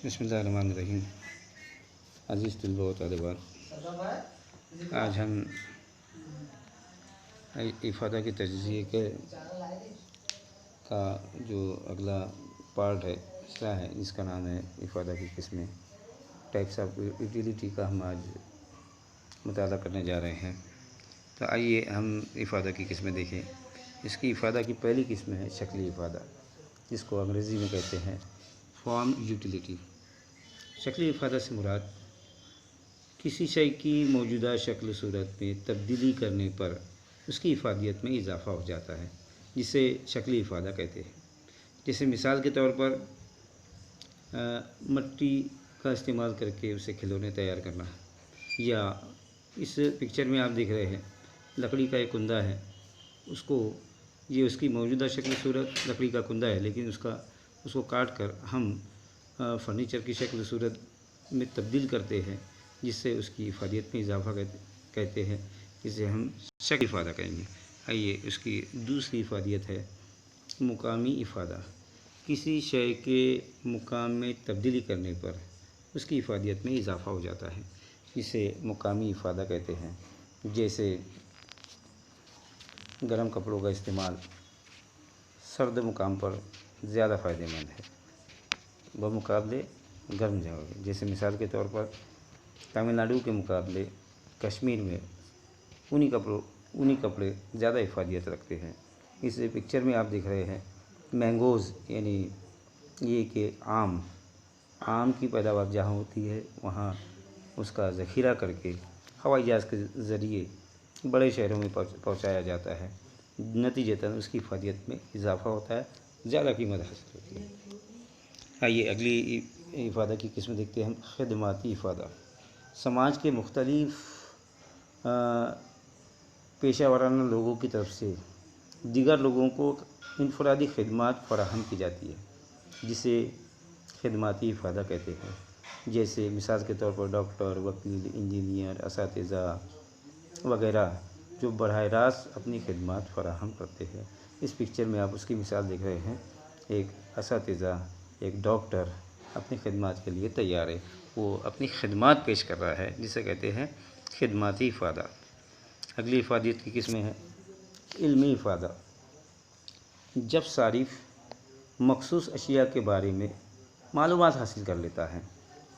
بسم اللہ الرحمن الرحیم۔ عزیز طلباء و طالبات، آج ہم افادہ کے تجزیے کا جو اگلا پارٹ ہے حصہ ہے، جس کا نام ہے افادہ کی قسمیں، ٹائپس آف یوٹیلیٹی کا ہم آج مطالعہ کرنے جا رہے ہیں۔ تو آئیے ہم افادہ کی قسمیں دیکھیں۔ اس کی افادہ کی پہلی قسم ہے شکلی افادہ، جس کو انگریزی میں کہتے ہیں فارم یوٹیلیٹی۔ شکلی افادہ سے مراد کسی شے کی موجودہ شکل صورت میں تبدیلی کرنے پر اس کی افادیت میں اضافہ ہو جاتا ہے، جسے شکلی افادہ کہتے ہیں۔ جیسے مثال کے طور پر مٹی کا استعمال کر کے اسے کھلونے تیار کرنا، یا اس پکچر میں آپ دیکھ رہے ہیں لکڑی کا ایک کندہ ہے، یہ اس کی موجودہ شکل صورت لکڑی کا کندہ ہے، لیکن اس کو کاٹ کر ہم فرنیچر کی شکل صورت میں تبدیل کرتے ہیں، جس سے اس کی افادیت میں اضافہ کہتے ہیں، جسے ہم شکلی افادہ کہیں گے۔ آئیے اس کی دوسری افادیت ہے مقامی افادہ۔ کسی شے کے مقام میں تبدیلی کرنے پر اس کی افادیت میں اضافہ ہو جاتا ہے، جسے مقامی افادہ کہتے ہیں۔ جیسے گرم کپڑوں کا استعمال سرد مقام پر زیادہ فائدہ مند ہے بمقابلے گرم جگہوں کے۔ جیسے مثال کے طور پر تمل ناڈو کے مقابلے کشمیر میں اونی کپڑے زیادہ افادیت رکھتے ہیں۔ اس پکچر میں آپ دیکھ رہے ہیں مینگوز، یعنی یہ کہ آم کی پیداوار جہاں ہوتی ہے وہاں اس کا ذخیرہ کر کے ہوائی جہاز کے ذریعے بڑے شہروں میں پہنچایا جاتا ہے، نتیجتاً اس کی افادیت میں اضافہ ہوتا ہے، زیادہ قیمت حاصل ہوتی ہے۔ آئیے اگلی افادہ کی قسم دیکھتے ہیں ہم خدماتی افادہ۔ سماج کے مختلف پیشہ ورانہ لوگوں کی طرف سے دیگر لوگوں کو انفرادی خدمات فراہم کی جاتی ہے، جسے خدماتی افادہ کہتے ہیں۔ جیسے مثال کے طور پر ڈاکٹر، وکیل، انجینئر، اساتذہ وغیرہ جو براہ راست اپنی خدمات فراہم کرتے ہیں۔ اس پکچر میں آپ اس کی مثال دیکھ رہے ہیں، ایک اساتذہ، ایک ڈاکٹر اپنی خدمات کے لیے تیار ہے، وہ اپنی خدمات پیش کر رہا ہے، جسے کہتے ہیں خدماتی افادہ۔ اگلی افادیت کی قسمیں ہیں علمی افادہ۔ جب صارف مخصوص اشیاء کے بارے میں معلومات حاصل کر لیتا ہے،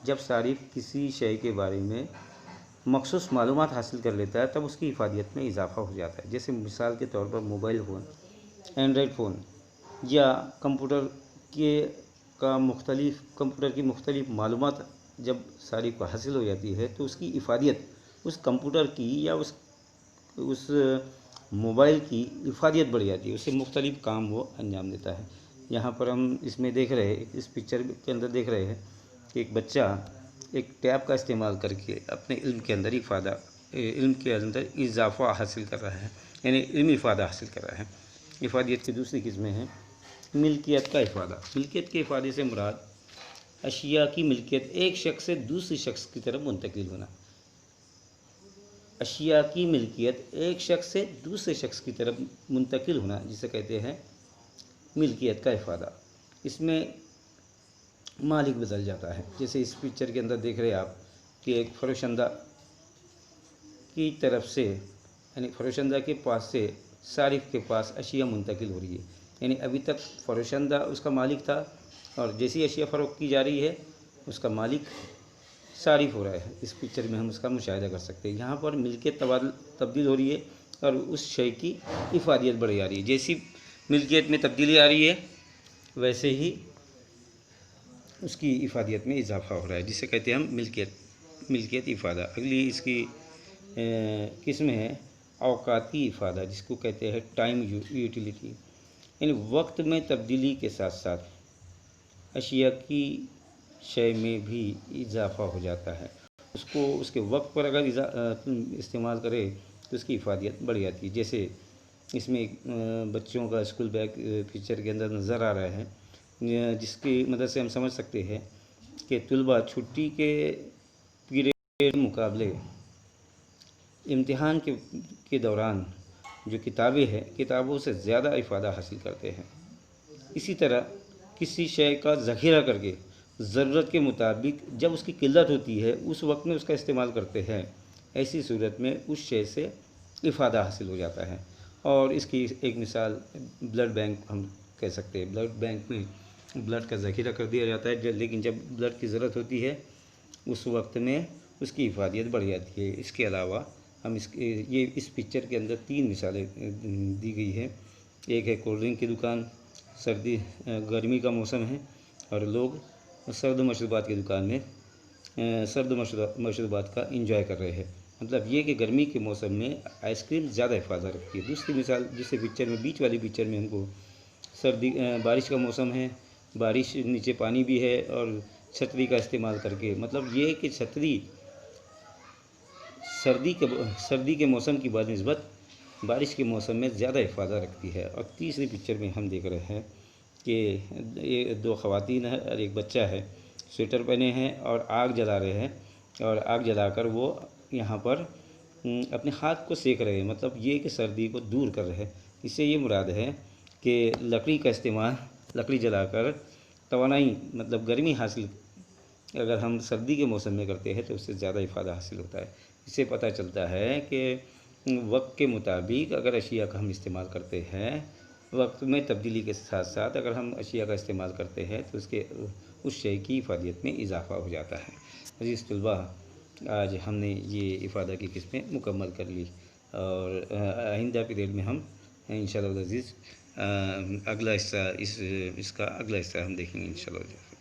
جب صارف کسی شے کے بارے میں مخصوص معلومات حاصل کر لیتا ہے تب اس کی افادیت میں اضافہ ہو جاتا ہے۔ جیسے مثال کے طور پر موبائل فون، اینڈرائڈ فون یا کمپیوٹر کی مختلف معلومات جب صارف کو حاصل ہو جاتی ہے تو اس کی افادیت اس کمپیوٹر کی یا اس موبائل کی افادیت بڑھ جاتی ہے، اس سے مختلف کام وہ انجام دیتا ہے۔ یہاں پر ہم اس میں دیکھ رہے ہیں، اس پکچر کے اندر دیکھ رہے ہیں کہ ایک بچہ ایک ٹیب کا استعمال کر کے اپنے علم کے اندر اضافہ حاصل کر رہا ہے، یعنی علمی افادہ حاصل کر رہا ہے۔ افادیت کی دوسری قسمیں ہیں ملکیت کا افادہ۔ ملکیت کے افادے سے مراد اشیاء کی ملکیت ایک شخص سے دوسری شخص کی طرف منتقل ہونا۔ اشیاء کی ملکیت ایک شخص سے دوسرے شخص کی طرف منتقل ہونا، جسے کہتے ہیں ملکیت کا افادہ۔ اس میں مالک بدل جاتا ہے۔ جیسے اس پکچر کے اندر دیکھ رہے ہیں آپ کہ ایک فروشندہ کی طرف سے، یعنی فروشندہ کے پاس سے صارف کے پاس اشیاء منتقل ہو رہی ہے، یعنی ابھی تک فروشندہ اس کا مالک تھا، اور جیسی اشیاء فروخت کی جا رہی ہے اس کا مالک صارف ہو رہا ہے۔ اس پکچر میں ہم اس کا مشاہدہ کر سکتے ہیں۔ یہاں پر ملکیت تبدیل ہو رہی ہے اور اس شے کی افادیت بڑھ جا رہی ہے۔ جیسی ملکیت میں تبدیلی آ رہی ہے ویسے ہی اس کی افادیت میں اضافہ ہو رہا ہے، جسے کہتے ہیں ہم ملکیت افادہ۔ اگلی اس کی قسم ہے اوقاتی افادہ، جس کو کہتے ہیں ٹائم یوٹیلیٹی، یعنی وقت میں تبدیلی کے ساتھ ساتھ اشیاء کی شے میں بھی اضافہ ہو جاتا ہے۔ اس کے وقت پر اگر استعمال کرے تو اس کی افادیت بڑھ جاتی ہے۔ جیسے اس میں بچوں کا اسکول بیگ پکچر کے اندر نظر آ رہا ہے، جس کی مدد سے ہم سمجھ سکتے ہیں کہ طلباء چھٹی کے پیریڈ مقابلے امتحان کے دوران جو کتابیں ہیں کتابوں سے زیادہ افادہ حاصل کرتے ہیں۔ اسی طرح کسی شے کا ذخیرہ کر کے ضرورت کے مطابق جب اس کی قلت ہوتی ہے اس وقت میں اس کا استعمال کرتے ہیں، ایسی صورت میں اس شے سے افادہ حاصل ہو جاتا ہے۔ اور اس کی ایک مثال بلڈ بینک ہم کہہ سکتے ہیں۔ بلڈ بینک میں بلڈ کا ذخیرہ کر دیا جاتا ہے، لیکن جب بلڈ کی ضرورت ہوتی ہے اس وقت میں اس کی افادیت بڑھ جاتی ہے۔ اس کے علاوہ ہم اس پکچر کے اندر 3 مثالیں دی گئی ہیں۔ ایک ہے کولڈ ڈرنک کی دکان، گرمی کا موسم ہے اور لوگ سرد مشروبات کی دکان میں سرد مشروبات کا انجوائے کر رہے ہیں۔ مطلب یہ کہ گرمی کے موسم میں آئس کریم زیادہ افادہ رکھتی ہے۔ دوسری مثال جسے پکچر میں بیچ والی پکچر میں ہم کو بارش کا موسم ہے، بارش نیچے پانی بھی ہے اور چھتری کا استعمال کر کے، مطلب یہ کہ چھتری سردی کے موسم کی بنسبت بارش کے موسم میں زیادہ افادہ رکھتی ہے۔ اور تیسری پکچر میں ہم دیکھ رہے ہیں کہ یہ 2 خواتین ہیں اور ایک بچہ ہے، سویٹر پہنے ہیں اور آگ جلا رہے ہیں، اور آگ جلا کر وہ یہاں پر اپنے ہاتھ کو سیک رہے ہیں۔ مطلب یہ کہ سردی کو دور کر رہے ہیں۔ اس سے یہ مراد ہے کہ لکڑی کا استعمال، لکڑی جلا کر توانائی مطلب گرمی حاصل اگر ہم سردی کے موسم میں کرتے ہیں تو اس سے زیادہ افادہ حاصل ہوتا ہے۔ اس سے پتہ چلتا ہے کہ وقت کے مطابق اگر اشیاء کا ہم استعمال کرتے ہیں، وقت میں تبدیلی کے ساتھ ساتھ اگر ہم اشیاء کا استعمال کرتے ہیں تو اس شے کی افادیت میں اضافہ ہو جاتا ہے۔ عزیز طلباء، آج ہم نے یہ افادہ کی قسمیں مکمل کر لی، اور آئندہ پیریڈ میں ہم انشاءاللہ العزیز اگلا حصہ اس کا اگلا حصہ ہم دیکھیں گے انشاءاللہ۔